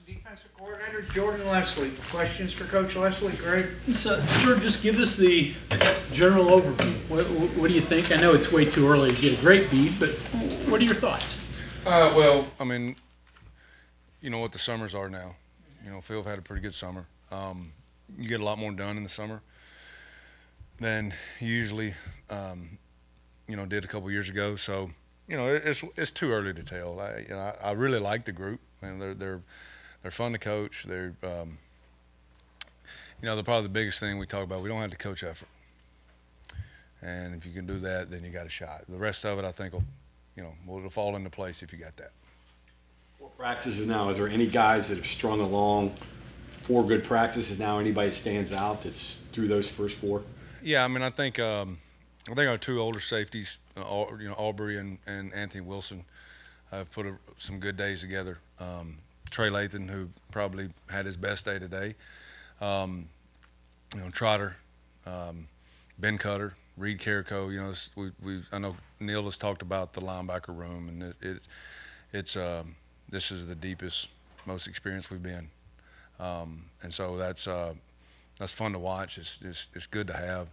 Defensive coordinator Jordan Lesley. Questions for Coach Lesley, Greg? So, Jordan, just give us the general overview. What do you think? I know it's way too early to get a great beat, but what are your thoughts? Well, I mean, you know what the summers are now. You know, Phil had a pretty good summer. You get a lot more done in the summer than you usually, you know, did a couple years ago. So, you know, it's too early to tell. I really like the group, and they're fun to coach. They're, you know, they're probably the biggest thing we talk about. We don't have to coach effort, and if you can do that, then you got a shot. The rest of it, I think, will fall into place if you got that. 4 practices now. Is there any guys that have strung along 4 good practices now? Anybody that stands out that's through those first 4? Yeah, I mean, I think our 2 older safeties, you know, Aubrey and Anthony Wilson, have put some good days together. Trey Lathan, who probably had his best day today. You know, Trotter, Ben Cutter, Reed Carrico. You know, I know Neil has talked about the linebacker room, and this is the deepest, most experienced we've been, and so that's fun to watch. It's good to have.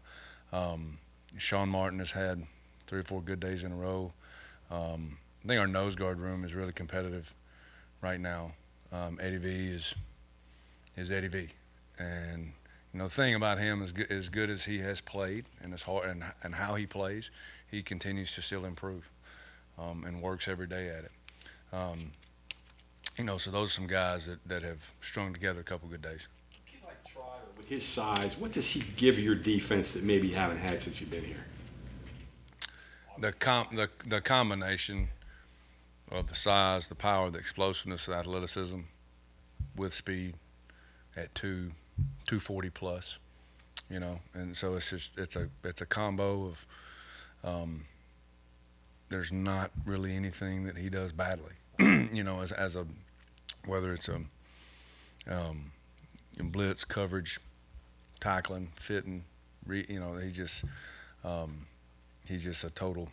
Sean Martin has had 3 or 4 good days in a row. I think our nose guard room is really competitive right now. Eddie V is Eddie V, and you know the thing about him is as good as he has played and as hard and how he plays, he continues to still improve and works every day at it. You know, so those are some guys that have strung together a couple good days. A kid like Trotter, with his size, what does he give your defense that maybe you haven't had since you've been here? The combination of the size, the power, the explosiveness, the athleticism with speed at 240 plus, you know, and so it's a combo of there's not really anything that he does badly, you know, as a whether it's a blitz coverage, tackling, fitting, you know, he's just a total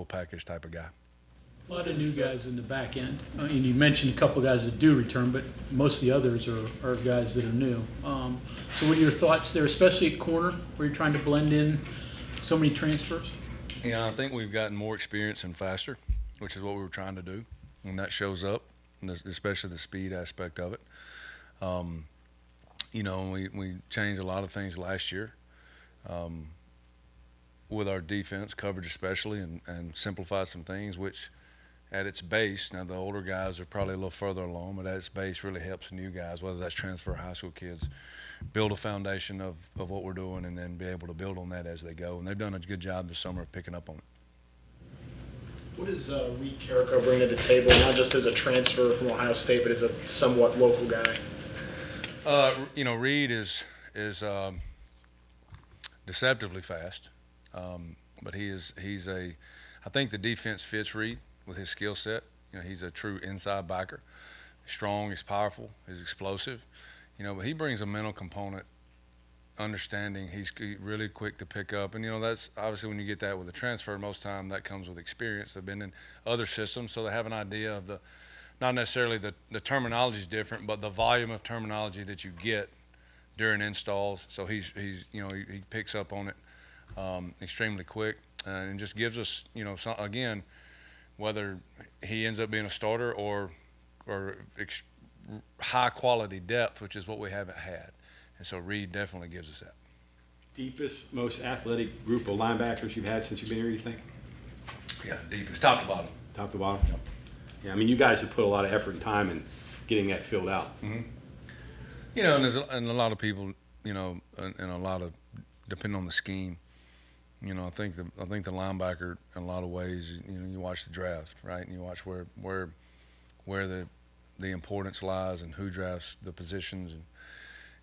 package type of guy. A lot of new guys in the back end. I mean, you mentioned a couple guys that do return, but most of the others are guys that are new. So what are your thoughts there, especially at corner, where you're trying to blend in so many transfers? Yeah, I think we've gotten more experience and faster, which is what we were trying to do, and that shows up, especially the speed aspect of it. You know, we changed a lot of things last year with our defense, coverage especially, and simplified some things, which at its base, now the older guys are probably a little further along, but at its base really helps new guys, whether that's transfer high school kids, build a foundation of what we're doing and then be able to build on that as they go. And they've done a good job this summer of picking up on it. What does Reed Carrico bring to the table, not just as a transfer from Ohio State, but as a somewhat local guy? You know, Reed is deceptively fast, but I think the defense fits Reed with his skill set. You know, he's a true inside backer. He's strong, he's powerful, he's explosive. You know, but he brings a mental component, understanding. He's really quick to pick up, and you know that's obviously when you get that with a transfer, most time that comes with experience. They've been in other systems, so they have an idea of not necessarily the terminology is different, but the volume of terminology that you get during installs. So he's you know he picks up on it extremely quick, and just gives us, you know, again, whether he ends up being a starter or high quality depth, which is what we haven't had. And so Reed definitely gives us that. Deepest, most athletic group of linebackers you've had since you've been here, you think? Yeah, deepest, top to bottom. Top to bottom? Yep. Yeah, I mean, you guys have put a lot of effort and time in getting that filled out. Mm-hmm. You know, and a lot of people, you know, and a lot of, depending on the scheme, you know, I think the linebacker in a lot of ways, you know, you watch the draft, right, and you watch where the importance lies and who drafts the positions,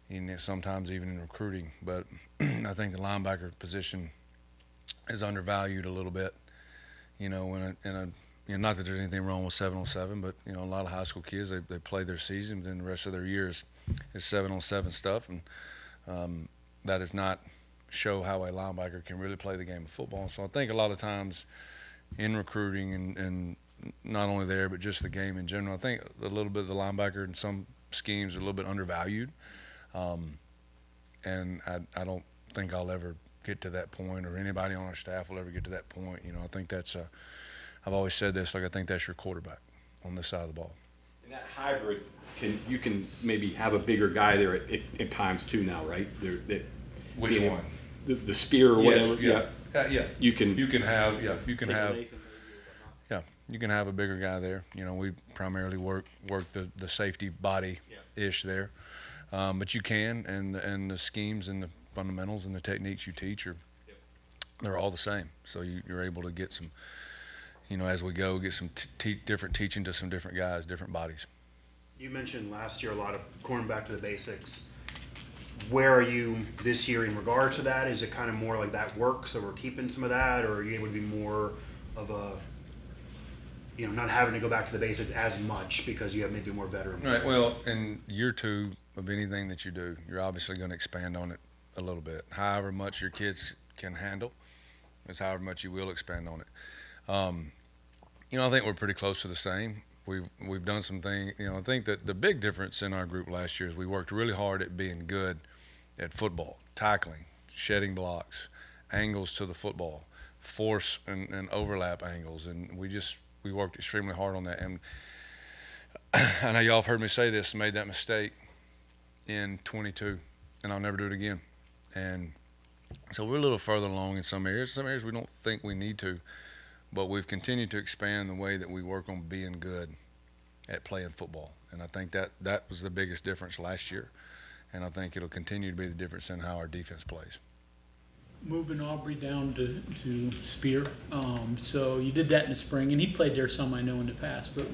and sometimes even in recruiting. But I think the linebacker position is undervalued a little bit. You know, you know, not that there's anything wrong with 7-on-7, but you know, a lot of high school kids they play their season, then the rest of their year is 7-on-7 stuff, and that does not show how a linebacker can really play the game of football. So I think a lot of times in recruiting and not only there, but just the game in general. I think a little bit of the linebacker in some schemes is a little bit undervalued. And I don't think I'll ever get to that point, or anybody on our staff will ever get to that point. You know, I think that's I've always said this, like I think that's your quarterback on this side of the ball. And that hybrid, you can maybe have a bigger guy there at times too now, right? Which one? The spear or whatever. Yeah. You can have you can have a bigger guy there. You know, we primarily work the safety body-ish there. But you can, and the schemes and the fundamentals and the techniques you teach they're all the same. So you're able to get some, you know, as we go, get some different teaching to some different guys, different bodies. You mentioned last year a lot of going back to the basics. Where are you this year in regard to that? Is it kind of more like that work, so we're keeping some of that, or are you able to be more of a, you know, not having to go back to the basics as much because you have maybe more veteran players? Right. Well, in year 2 of anything that you do, you're obviously going to expand on it a little bit. However much your kids can handle is however much you will expand on it. You know, I think we're pretty close to the same. We've done some things. You know, I think that the big difference in our group last year is we worked really hard at being good at football, tackling, shedding blocks, angles to the football, force and overlap angles, and we worked extremely hard on that. And I know y'all have heard me say this, made that mistake in 22, and I'll never do it again. And so we're a little further along in some areas. Some areas we don't think we need to, but we've continued to expand the way that we work on being good at playing football. And I think that was the biggest difference last year, and I think it'll continue to be the difference in how our defense plays. Moving Aubrey down to Spear, so you did that in the spring, and he played there some, I know, in the past, but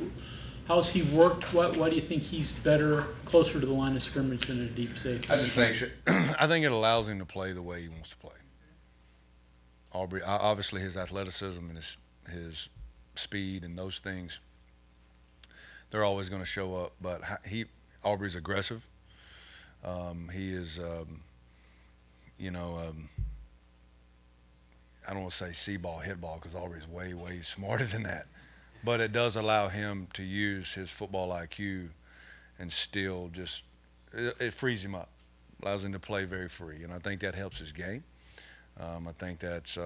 how's he worked? Why do you think he's better, closer to the line of scrimmage than a deep safety? I just think I think it allows him to play the way he wants to play. Aubrey, obviously his athleticism and his speed and those things, they're always going to show up, but Aubrey's aggressive. He is, you know, I don't want to say see ball, hit ball, because Aubrey's way, way smarter than that. But it does allow him to use his football IQ and still just, it frees him up, allows him to play very free. And I think that helps his game. I think that's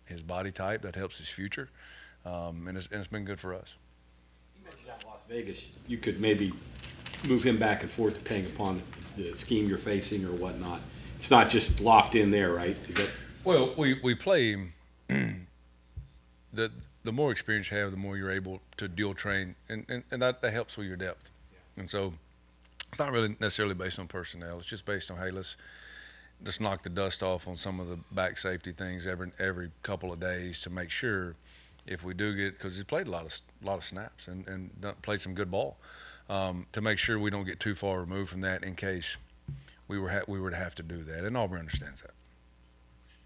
his body type, that helps his future. And it's been good for us. You mentioned out in Las Vegas, you could maybe move him back and forth depending upon the scheme you're facing or whatnot. It's not just locked in there, right? Is that? Well, we play him. The more experience you have, the more you're able to dual train, and that helps with your depth. Yeah. And so it's not really necessarily based on personnel. It's just based on, hey, let's knock the dust off on some of the back safety things every couple of days to make sure if we do get, because he's played a lot of snaps and played some good ball, to make sure we don't get too far removed from that in case we were to have to do that. And Auburn understands that.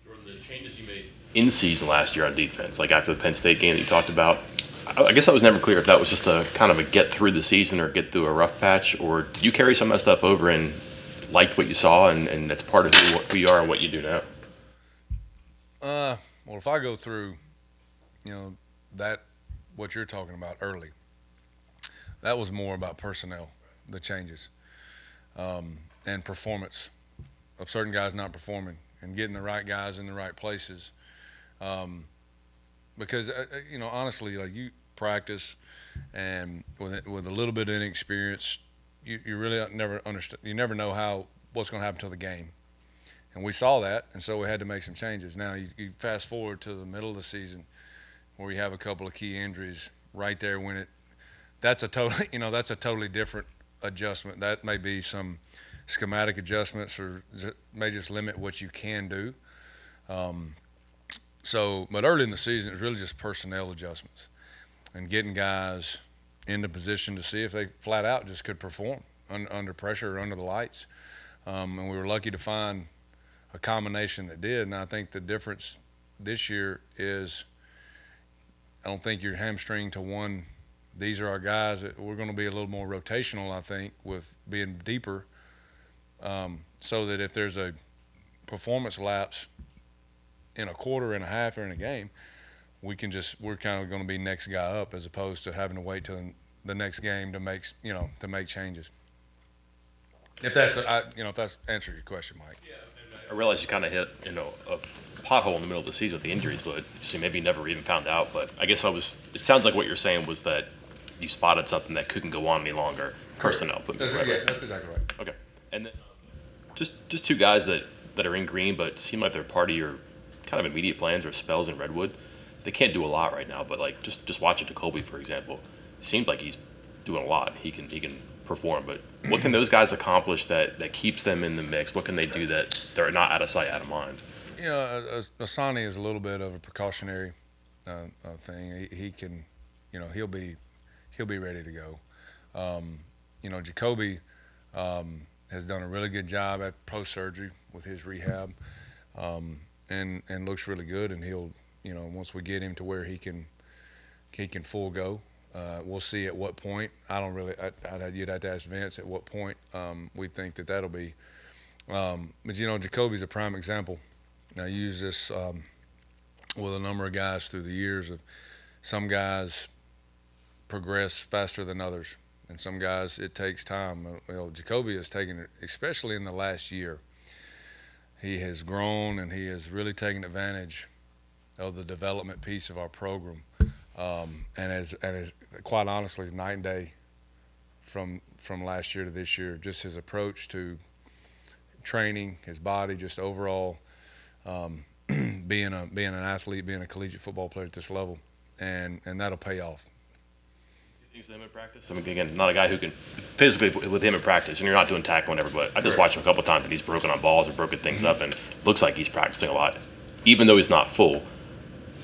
Jordan, the changes you made in season last year on defense, like after the Penn State game that you talked about, I guess I was never clear if that was just a kind of a get through the season or get through a rough patch, or did you carry some of that stuff over and liked what you saw and that's part of who you are and what you do now? Well, if I go through, you know, what you're talking about early, that was more about personnel, the changes, and performance of certain guys not performing and getting the right guys in the right places. Because, you know, honestly, like you practice and with a little bit of inexperience, you really never understand. You never know what's going to happen until the game. And we saw that, and so we had to make some changes. Now you fast forward to the middle of the season where you have a couple of key injuries right there that's a totally different adjustment. That may be some schematic adjustments or may just limit what you can do. But early in the season, it was really just personnel adjustments and getting guys into position to see if they flat out just could perform under pressure or under the lights. And we were lucky to find a combination that did. And I think the difference this year is I don't think you're hamstringed to one. These are our guys. We're going to be a little more rotational, I think, with being deeper, so that if there's a performance lapse in a quarter and a half or in a game, we're kind of going to be next guy up as opposed to having to wait till the next game to make changes. If that's answered your question, Mike. I realize you kind of hit, a pothole in the middle of the season with the injuries, but so maybe you never even found out. But I guess it sounds like what you're saying was that you spotted something that couldn't go on any longer. Personnel. That's exactly right. Okay. And then just two guys that are in green but seem like they're part of your kind of immediate plans or spells in Redwood. They can't do a lot right now, but like just watching Jacoby, for example, it seems like he's doing a lot. He can perform, but what can those guys accomplish that keeps them in the mix? What can they do that they're not out of sight, out of mind? Asani is a little bit of a precautionary thing. He can, he'll be ready to go. Jacoby has done a really good job at post-surgery with his rehab, and looks really good. And he'll, once we get him to where he can full go, we'll see at what point. You'd have to ask Vince at what point we think that'll be. But Jacoby's a prime example. I use this with a number of guys through the years. Of some guys progress faster than others, and some guys it takes time. Jacoby has taken it, especially in the last year. He has grown, and he has really taken advantage of the development piece of our program. And as quite honestly, is night and day from last year to this year. Just his approach to training, his body, just overall being an athlete, being a collegiate football player at this level, and that'll pay off. Use them in practice. I mean, again, not a guy who can physically with him in practice, and you're not doing tackle whatever. But I just watched him a couple of times, and he's broken on balls or broken things up, and looks like he's practicing a lot, even though he's not full.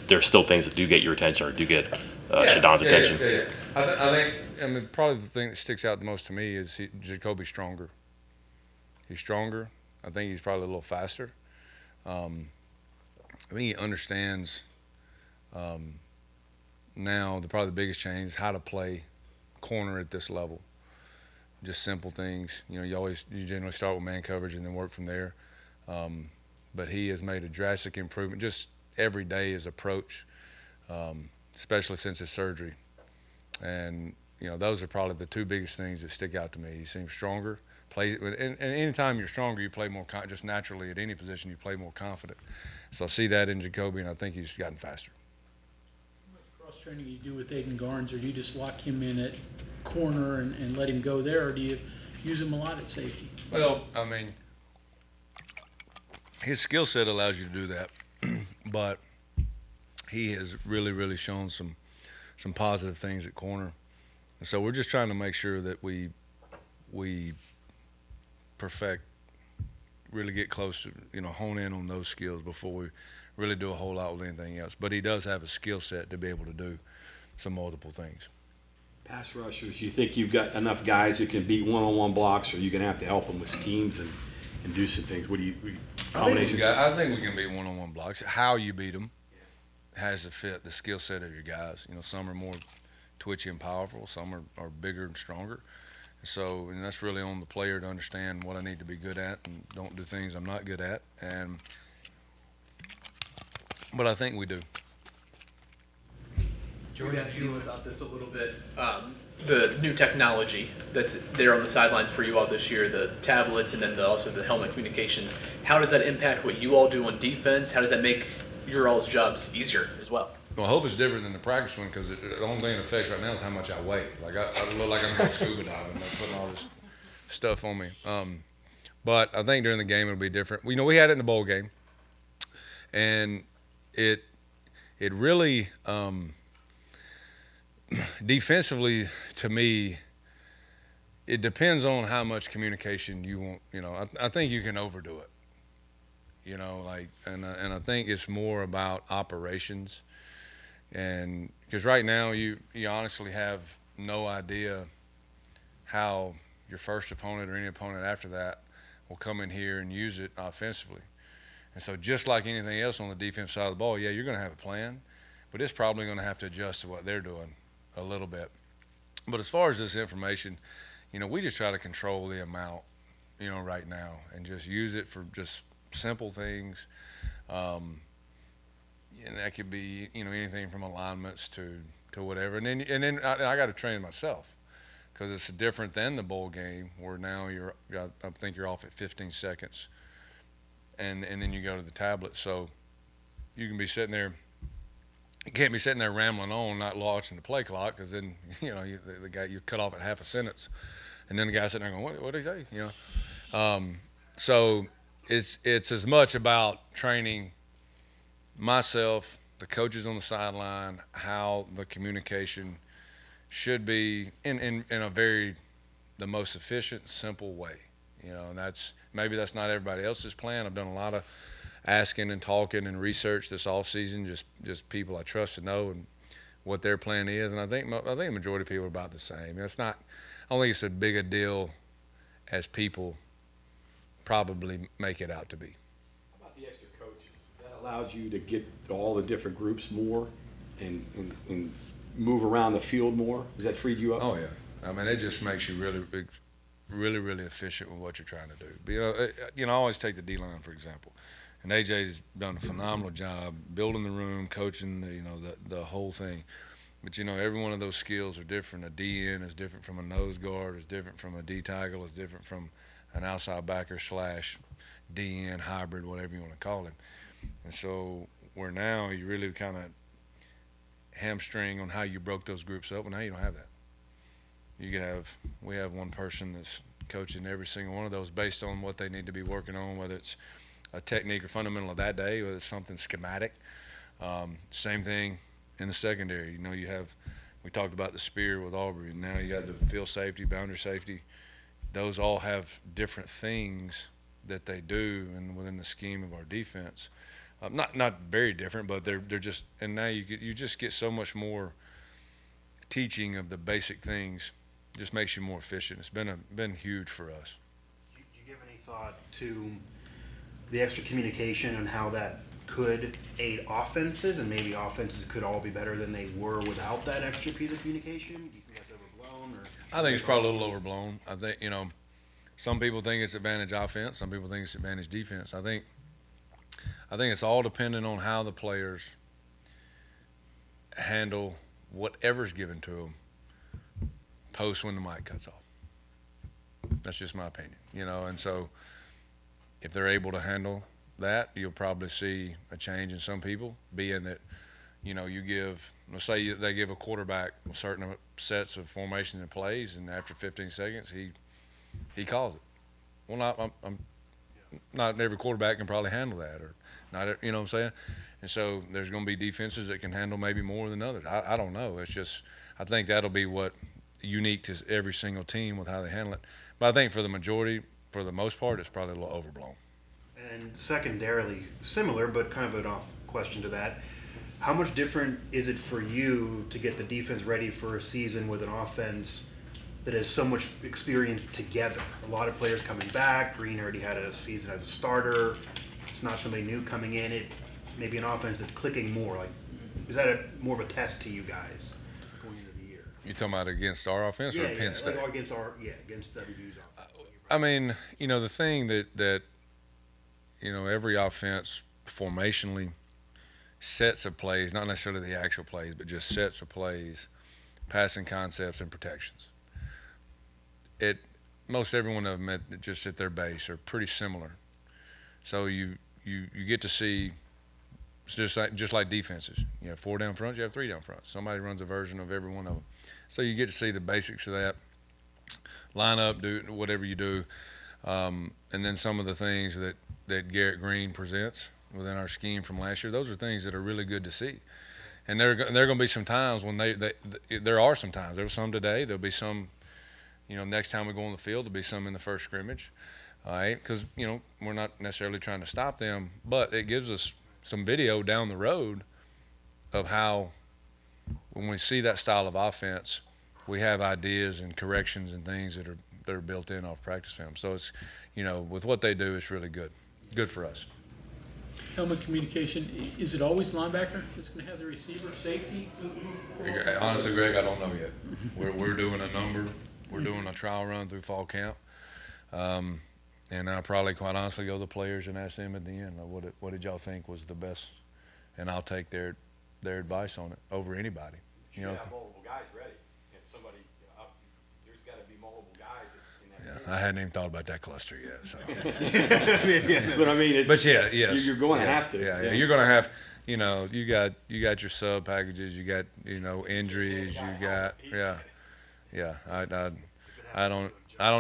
There's still things that do get your attention or do get Shadon's attention. Yeah. I think probably the thing that sticks out the most to me is Jacoby's stronger. He's stronger. I think he's probably a little faster. I think he understands now probably the biggest change is how to play corner at this level. Just simple things. You generally start with man coverage and then work from there. But he has made a drastic improvement just every day his approach, especially since his surgery. And those are probably the two biggest things that stick out to me. He seems stronger. And anytime you're stronger, you play more just naturally at any position. You play more confident. So I see that in Jacoby, and I think he's gotten faster. How much cross training do you do with Aiden Garnes, or do you just lock him in at corner and let him go there, or do you use him a lot at safety? Well, his skill set allows you to do that, but he has really, really shown some positive things at corner. And so we're just trying to make sure that we perfect, really get close to, hone in on those skills before we really do a whole lot with anything else. But he does have a skill set to be able to do some multiple things. Pass rushers, you think you've got enough guys that can beat one-on-one blocks, or you're going to have to help them with schemes and do some things? What do you combination? I think we can beat one-on-one blocks. How you beat them has to fit the skill set of your guys. Some are more twitchy and powerful. Some are bigger and stronger. So, and that's really on the player to understand what I need to be good at and don't do things I'm not good at. But I think we do. Jordan, asked you about this a little bit. The new technology that's there on the sidelines for you all this year, the tablets and then also the helmet communications, how does that impact what you all do on defense? How does that make your all's jobs easier as well? Well, I hope it's different than the practice one, because the only thing it affects right now is how much I weigh. Like I look like I'm going scuba diving, putting all this stuff on me. But I think during the game it'll be different. We had it in the bowl game, and it really defensively, to me, it depends on how much communication you want. I think you can overdo it. And I think it's more about operations. And because right now you honestly have no idea how your first opponent or any opponent after that will come in here and use it offensively. And so just like anything else on the defensive side of the ball, yeah, you're going to have a plan, but it's probably going to have to adjust to what they're doing a little bit. But as far as this information, we just try to control the amount, right now, and just use it for just simple things. and that could be, you know, anything from alignments to whatever. And then I got to train myself because it's different than the bowl game where now I think you're off at 15 seconds, and then you go to the tablet. So you can be sitting there. You can't be sitting there rambling on, not watching the play clock, because then you know the guy you cut off at half a sentence, and then the guy sitting there going, "What did he say?" You know. So it's as much about training myself, the coaches on the sideline, how the communication should be in a the most efficient, simple way. You know, and maybe that's not everybody else's plan. I've done a lot of asking and talking and research this off season, just people I trust to know and what their plan is. And I think the majority of people are about the same. It's not. I don't think it's as big a deal as people probably make it out to be. How about the extra coaches? Has that allowed you to get to all the different groups more and move around the field more? Has that freed you up? Oh yeah. I mean, it just makes you really efficient with what you're trying to do. But, I always take the D-line for example. And AJ's done a phenomenal job building the room, coaching, the whole thing. But, every one of those skills are different. A DN is different from a nose guard, is different from a D tackle, is different from an outside backer / DN hybrid, whatever you want to call him. And so where now you really kind of hamstring on how you broke those groups up, and now you don't have that. We have one person that's coaching every single one of those based on what they need to be working on, whether it's a technique or fundamental of that day, whether it's something schematic. Same thing in the secondary. We talked about the spear with Aubrey. Now you got the field safety, boundary safety. Those all have different things that they do and within the scheme of our defense. Not very different, but they're just. And now you just get so much more teaching of the basic things. Just makes you more efficient. It's been huge for us. Do you give any thought to the extra communication and how that could aid offenses, and maybe offenses could all be better than they were without that extra piece of communication? Do you think that's overblown? I think it's probably a little overblown. I think, some people think it's advantage offense, some people think it's advantage defense. I think it's all dependent on how the players handle whatever's given to them post when the mic cuts off. That's just my opinion, and so if they're able to handle that, you'll probably see a change in some people, being that, let's say they give a quarterback certain sets of formations and plays, and after 15 seconds, he calls it. Well, not every quarterback can probably handle that, or not, you know what I'm saying? And so there's going to be defenses that can handle maybe more than others. I don't know. It's just, I think that'll be what unique to every single team with how they handle it. But I think for the most part, it's probably a little overblown. And secondarily, similar, but kind of an off question to that, how much different is it for you to get the defense ready for a season with an offense that has so much experience together? A lot of players coming back. Green already had a season as a starter. It's not somebody new coming in. It maybe an offense that's clicking more. Like, is that more of a test to you guys going into the year? You talking about against our offense or Penn State? Like against WVU's offense. I mean, the thing that every offense formationally sets of plays, not necessarily the actual plays, but just sets of plays, passing concepts and protections. Most every one of them just at their base are pretty similar. So you get to see, it's just like defenses. You have 4 down fronts, you have 3 down fronts. Somebody runs a version of every one of them. So you get to see the basics of that. Line up, do whatever you do. And then some of the things that Garrett Green presents within our scheme from last year, those are things that are really good to see. And there are going to be some times when there are some times. There was some today. There'll be some, next time we go on the field, there'll be some in the first scrimmage. All right, because, we're not necessarily trying to stop them, but it gives us some video down the road of how, when we see that style of offense, we have ideas and corrections and things that are built in off practice film. So it's, with what they do, it's really good for us. Helmet communication, is it always linebacker that's going to have the receiver, safety? Honestly, Greg, I don't know yet. We're doing a number. We're doing a trial run through fall camp. And I'll probably, quite honestly, go to the players and ask them at the end, what did y'all think was the best and I'll take their advice on it over anybody. You know, multiple guys ready. If somebody, there's got to be multiple guys in that. yeah, I hadn't even thought about that cluster yet. So, But I mean, but yeah, yes, you're going to yeah, have to. Yeah, you're going to have. You know, you got your sub packages. You got injuries. You got yeah. I don't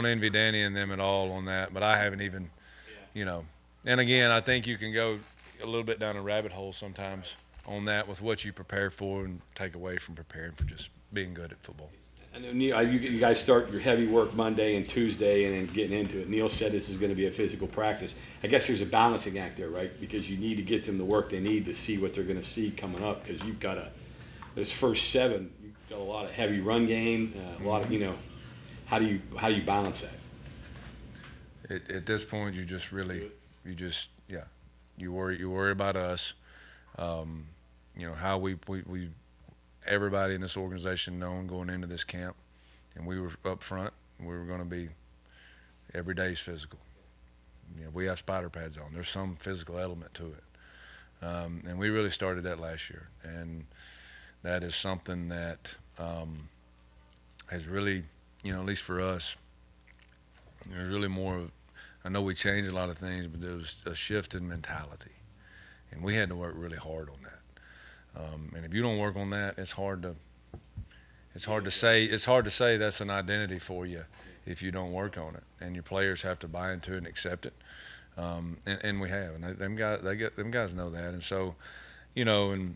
envy Danny and them at all on that. But I haven't even, And again, I think you can go a little bit down a rabbit hole sometimes on that with what you prepare for and take away from preparing for just being good at football. And then, Neil, you guys start your heavy work Monday and Tuesday and then getting into it. Neil said this is going to be a physical practice. I guess there's a balancing act there, right? Because you need to get them the work they need to see what they're going to see coming up, because you've got those first 7, you've got a lot of heavy run game, a lot of, how do you balance that? At this point, you worry about us. How we everybody in this organization known going into this camp, and we were up front. We were going to be every day's physical. We have spider pads on. There's some physical element to it, and we really started that last year. And that is something that has really, at least for us, there's really more of. I know we changed a lot of things, but there was a shift in mentality, and we had to work really hard on that. And if you don't work on that, it's hard to say that's an identity for you if you don't work on it. And your players have to buy into it and accept it. And we have, and them guys know that. And so, and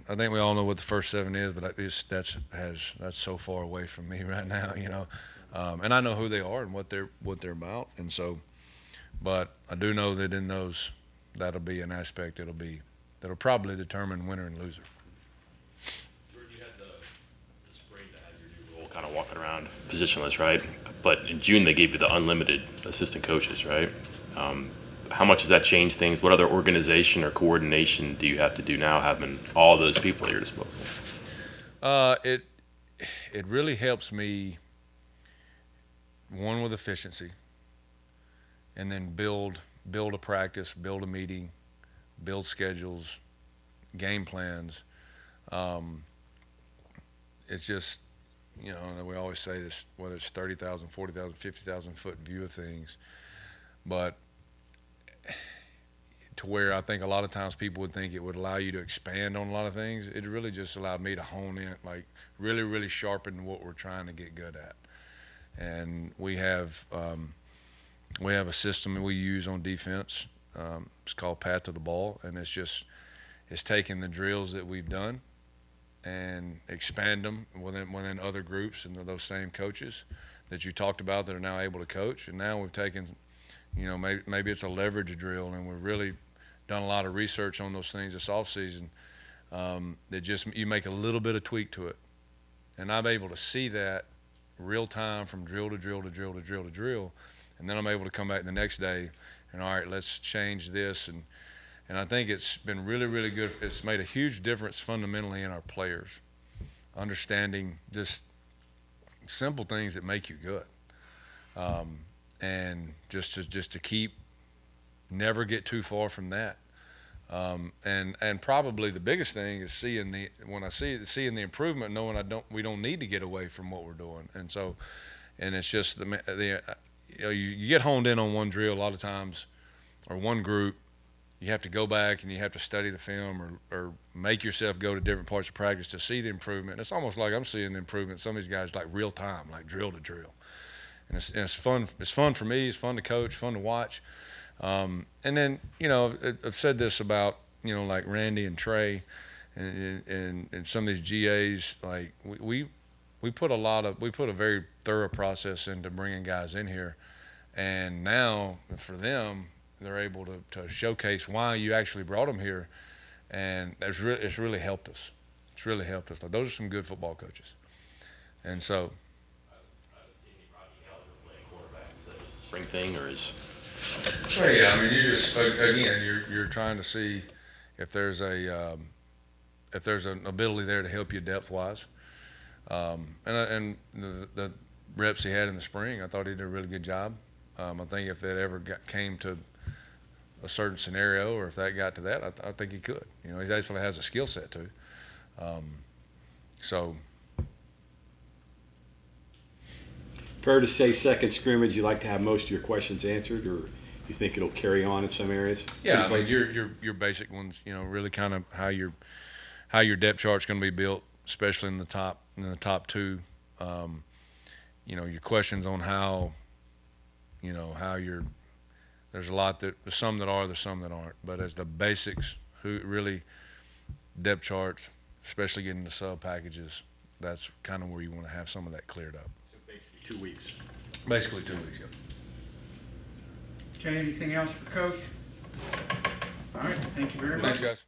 I think we all know what the first 7 is, but that's so far away from me right now, And I know who they are and what they're about. And so, but I do know that in those, that'll be an aspect that'll probably determine winner and loser. Jordan, you had the spring to have your new role, kind of walking around positionless, right? But in June they gave you the unlimited assistant coaches, right? How much does that change things? What other organization or coordination do you have to do now, having all those people at your disposal? It really helps me, one, with efficiency, and then build a practice, build a meeting, build schedules, game plans. It's just, we always say this, whether it's 30,000, 40,000, 50,000 foot view of things, but to where I think a lot of times people would think it would allow you to expand on a lot of things. It really just allowed me to hone in, like really, really sharpen what we're trying to get good at. And we have a system we use on defense. It's called Path to the Ball, and it's taking the drills that we've done and expand them within other groups and those same coaches that you talked about that are now able to coach. And now we've taken, maybe it's a leverage drill, and we've really done a lot of research on those things this offseason that just you make a little bit of tweak to it. And I'm able to see that real time from drill to drill to drill to drill to drill, and then I'm able to come back the next day and, all right, let's change this. And I think it's been really, really good. It's made a huge difference fundamentally in our players, understanding just simple things that make you good, and just to keep, never get too far from that. And probably the biggest thing is seeing the improvement, knowing we don't need to get away from what we're doing. And so, and it's just you get honed in on one drill a lot of times, or one group. You have to go back and you have to study the film or make yourself go to different parts of practice to see the improvement. It's almost like I'm seeing the improvement. Some of these guys like real time, like drill to drill, and it's fun. It's fun for me. It's fun to coach. Fun to watch. And then I've said this about like Randy and Trey, and some of these GAs. Like we put a very thorough process into bringing guys in here, and now for them, they're able to showcase why you actually brought them here, and it's really helped us. It's really helped us. Like, those are some good football coaches, and so. I haven't seen any Rocky Gallagher playing quarterback. Is that just a spring thing, or is? Well, yeah, I mean, you're trying to see if there's an ability there to help you depth wise, and the reps he had in the spring, I thought he did a really good job. I think if that ever came to a certain scenario, or if that got to that, I think he could. You know, he definitely has a skill set too. So. Fair to say, second scrimmage, you like to have most of your questions answered, or you think it'll carry on in some areas? Yeah, I mean, your basic ones, you know, really kind of how your depth chart's going to be built, especially in the top two. You know, your questions on how, you know, there's a lot there's some that are, there's some that aren't. But as the basics, who really depth charts, especially getting the sub packages, that's kind of where you want to have some of that cleared up. So basically 2 weeks. Basically 2 weeks, yeah. Okay, anything else for Coach? All right, thank you very much. Thanks, guys.